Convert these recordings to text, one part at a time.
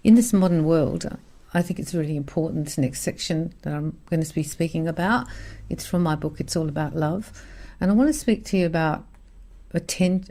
In this modern world, I think it's really important, this next section that I'm going to be speaking about. It's from my book, It's All About Love. And I want to speak to you about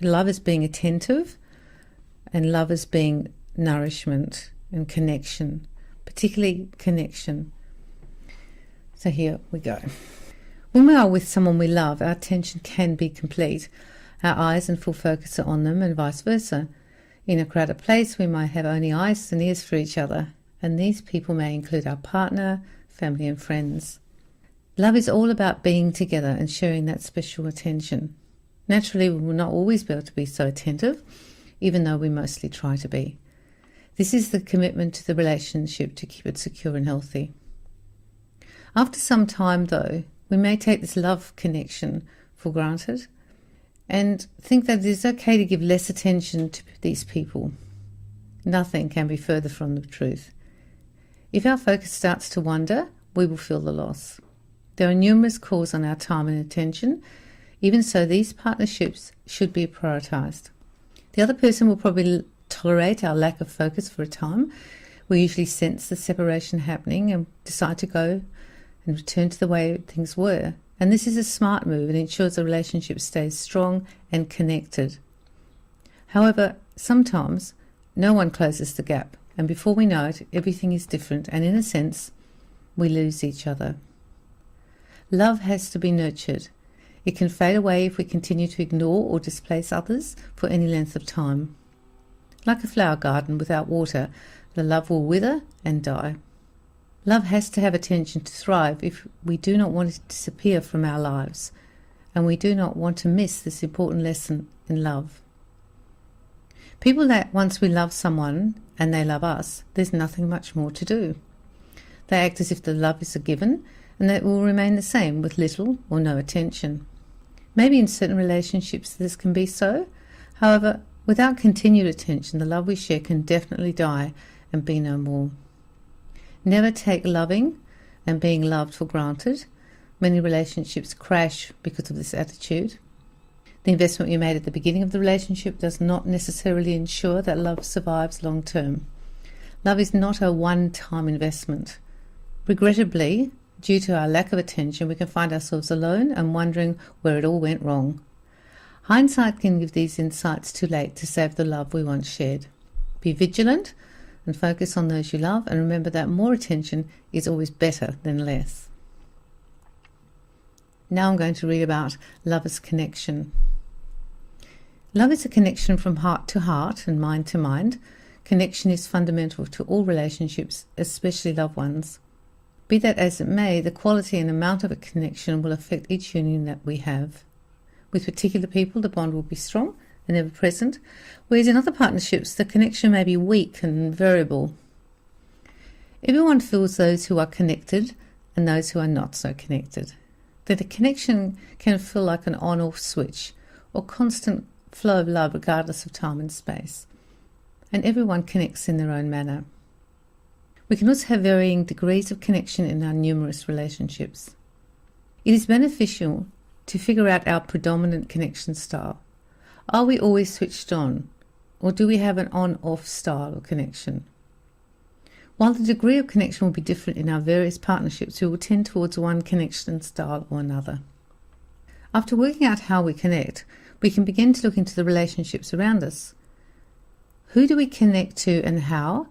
love as being attentive and love as being nourishment and connection, particularly connection. So here we go. When we are with someone we love, our attention can be complete. Our eyes and full focus are on them and vice versa. In a crowded place, we might have only eyes and ears for each other, and these people may include our partner, family and friends. Love is all about being together and sharing that special attention. Naturally, we will not always be able to be so attentive, even though we mostly try to be. This is the commitment to the relationship to keep it secure and healthy. After some time, though, we may take this love connection for granted and think that it is okay to give less attention to these people. Nothing can be further from the truth. If our focus starts to wander, we will feel the loss. There are numerous calls on our time and attention. Even so, these partnerships should be prioritised. The other person will probably tolerate our lack of focus for a time. We usually sense the separation happening and decide to go and return to the way things were. And this is a smart move and ensures the relationship stays strong and connected. However, sometimes no one closes the gap, and before we know it, everything is different, and in a sense, we lose each other. Love has to be nurtured. It can fade away if we continue to ignore or displace others for any length of time. Like a flower garden without water, the love will wither and die. Love has to have attention to thrive if we do not want it to disappear from our lives, and we do not want to miss this important lesson in love. People that once we love someone and they love us, there's nothing much more to do. They act as if the love is a given and that it will remain the same with little or no attention. Maybe in certain relationships this can be so. However, without continued attention, the love we share can definitely die and be no more. Never take loving and being loved for granted. Many relationships crash because of this attitude. The investment you made at the beginning of the relationship does not necessarily ensure that love survives long term. Love is not a one-time investment. Regrettably, due to our lack of attention, we can find ourselves alone and wondering where it all went wrong. Hindsight can give these insights too late to save the love we once shared. Be vigilant and focus on those you love, and remember that more attention is always better than less. Now I'm going to read about love as connection. Love is a connection from heart to heart and mind to mind. Connection is fundamental to all relationships, especially loved ones. Be that as it may, the quality and amount of a connection will affect each union that we have. With particular people, the bond will be strong and ever present, whereas in other partnerships, the connection may be weak and variable. Everyone feels those who are connected and those who are not so connected. That a connection can feel like an on-off switch or constant flow of love regardless of time and space. And everyone connects in their own manner. We can also have varying degrees of connection in our numerous relationships. It is beneficial to figure out our predominant connection style. Are we always switched on, or do we have an on-off style of connection? While the degree of connection will be different in our various partnerships, we will tend towards one connection style or another. After working out how we connect, we can begin to look into the relationships around us. Who do we connect to and how?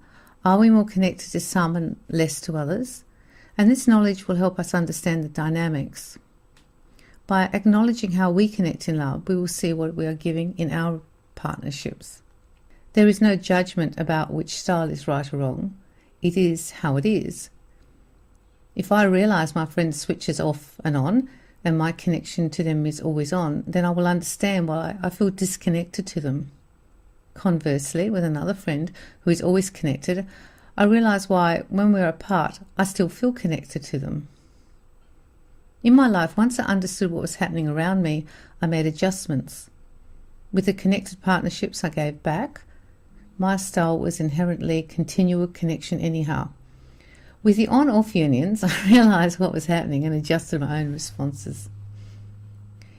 Are we more connected to some and less to others? And this knowledge will help us understand the dynamics. By acknowledging how we connect in love, we will see what we are giving in our partnerships. There is no judgment about which style is right or wrong. It is how it is. If I realise my friend switches off and on, and my connection to them is always on, then I will understand why I feel disconnected to them. Conversely, with another friend who is always connected, I realise why, when we're apart, I still feel connected to them. In my life, once I understood what was happening around me, I made adjustments. With the connected partnerships I gave back, my style was inherently continual connection anyhow. With the on-off unions, I realised what was happening and adjusted my own responses.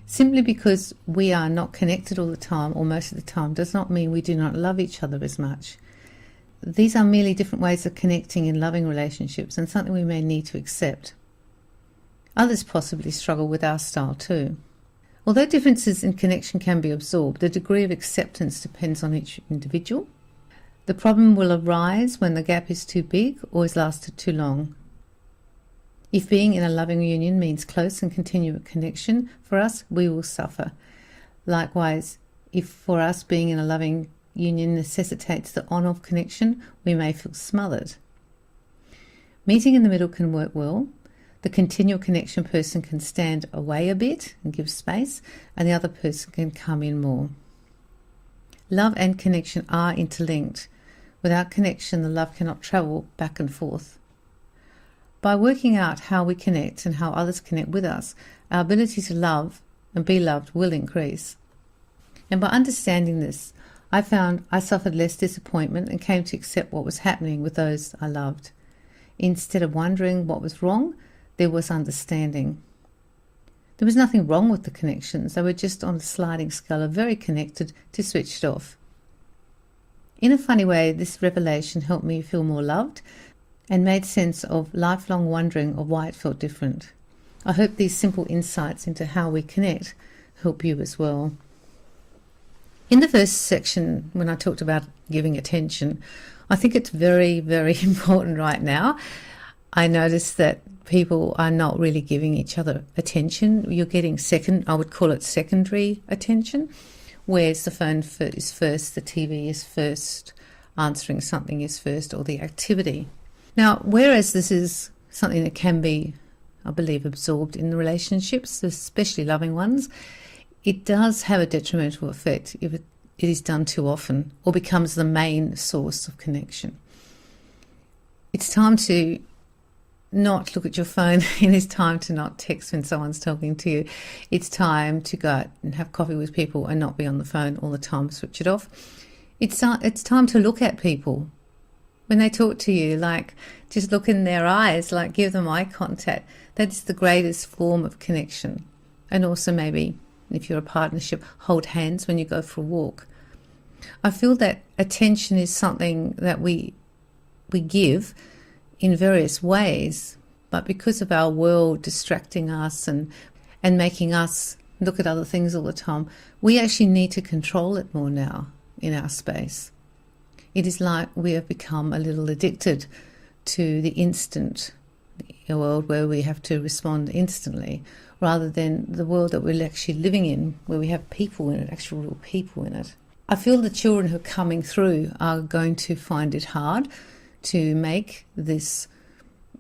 Simply because we are not connected all the time or most of the time does not mean we do not love each other as much. these are merely different ways of connecting in loving relationships, and something we may need to accept. Others possibly struggle with our style too. Although differences in connection can be absorbed, the degree of acceptance depends on each individual. The problem will arise when the gap is too big or has lasted too long. If being in a loving union means close and continual connection for us, we will suffer. Likewise, if for us being in a loving union necessitates the on-off connection, we may feel smothered. Meeting in the middle can work well. The continual connection person can stand away a bit and give space, and the other person can come in more. Love and connection are interlinked. Without connection, the love cannot travel back and forth. By working out how we connect and how others connect with us, our ability to love and be loved will increase. And by understanding this, I found I suffered less disappointment and came to accept what was happening with those I loved. Instead of wondering what was wrong, there was understanding. There was nothing wrong with the connections. They were just on a sliding scale of very connected to switched off. In a funny way, this revelation helped me feel more loved and made sense of lifelong wondering of why it felt different. I hope these simple insights into how we connect help you as well. In the first section, when I talked about giving attention, I think it's very, very important right now. I noticed that people are not really giving each other attention. You're getting I would call it secondary attention, whereas the phone is first, the TV is first, answering something is first, or the activity. Now, whereas this is something that can be, I believe, absorbed in the relationships, especially loving ones, it does have a detrimental effect if it is done too often or becomes the main source of connection. It's time to not look at your phone. It is time to not text when someone's talking to you. It's time to go out and have coffee with people and not be on the phone all the time, switch it off. It's time to look at people. When they talk to you, like, just look in their eyes, like, give them eye contact. That is the greatest form of connection. And also maybe, if you're a partnership, hold hands when you go for a walk. I feel that attention is something that we give in various ways, but because of our world distracting us and making us look at other things all the time, we actually need to control it more now in our space. It is like we have become a little addicted to the instant, a world where we have to respond instantly, rather than the world that we're actually living in, where we have people in it, actual real people in it. I feel the children who are coming through are going to find it hard to make this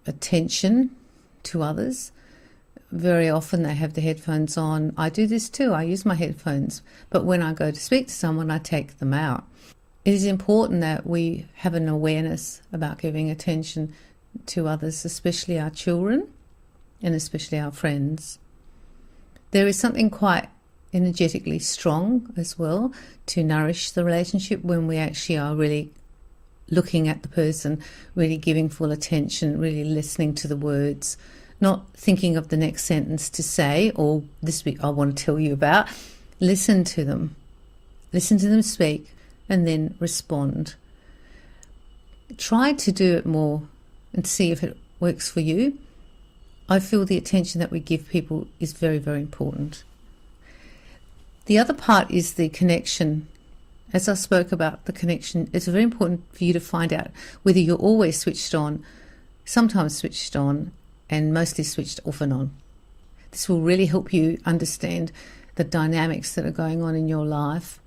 attention to others. Very often they have the headphones on. I do this too. I use my headphones. But when I go to speak to someone, I take them out. It is important that we have an awareness about giving attention to others, especially our children and especially our friends. There is something quite energetically strong as well to nourish the relationship when we actually are really looking at the person, really giving full attention, really listening to the words, not thinking of the next sentence to say, or this bit I want to tell you about. Listen to them speak, and then respond. Try to do it more and see if it works for you. I feel the attention that we give people is very, very important. The other part is the connection. As I spoke about the connection, it's very important for you to find out whether you're always switched on, sometimes switched on, and mostly switched off and on. This will really help you understand the dynamics that are going on in your life.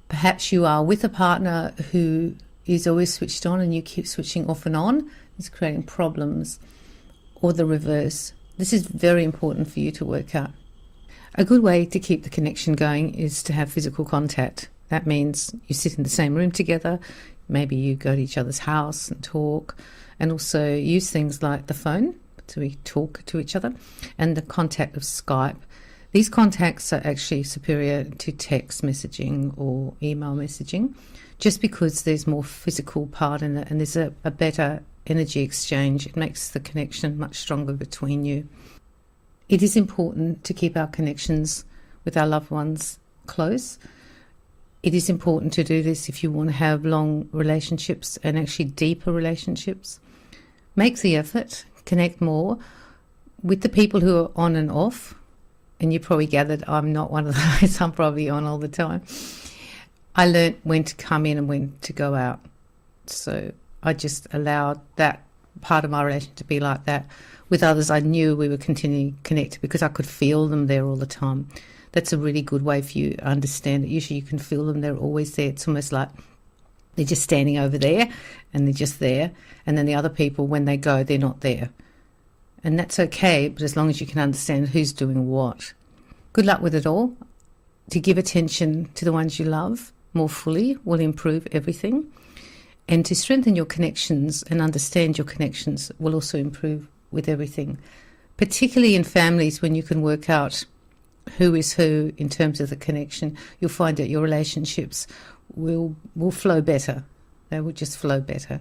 Perhaps you are with a partner who is always switched on and you keep switching off and on. It's creating problems, or the reverse. This is very important for you to work out. A good way to keep the connection going is to have physical contact. That means you sit in the same room together, maybe you go to each other's house and talk, and also use things like the phone so we talk to each other, and the contact of Skype. These contacts are actually superior to text messaging or email messaging, just because there's more physical part in it and there's a better energy exchange. It makes the connection much stronger between you. It is important to keep our connections with our loved ones close. it is important to do this if you want to have long relationships and actually deeper relationships. Make the effort, connect more with the people who are on and off. And you probably gathered I'm not one of those. I'm probably on all the time. I learnt when to come in and when to go out. So I just allowed that part of my relationship to be like that. With others, I knew we were continuing connected because I could feel them there all the time. That's a really good way for you to understand it. Usually you can feel them, they're always there. It's almost like they're just standing over there and they're just there. And then the other people, when they go, they're not there. And that's okay, but as long as you can understand who's doing what. Good luck with it all. To give attention to the ones you love more fully will improve everything. And to strengthen your connections and understand your connections will also improve with everything. Particularly in families, when you can work out who is who in terms of the connection, you'll find that your relationships will flow better. They will just flow better.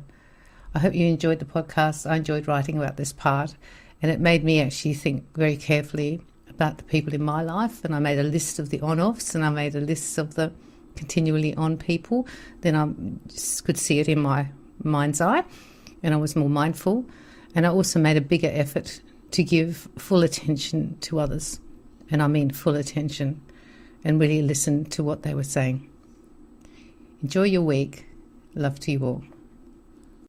I hope you enjoyed the podcast. I enjoyed writing about this part, and it made me actually think very carefully about the people in my life, and I made a list of the on-offs and I made a list of the continually on people. Then I just could see it in my mind's eye, and I was more mindful, and I also made a bigger effort to give full attention to others, and I mean full attention, and really listen to what they were saying. Enjoy your week. Love to you all.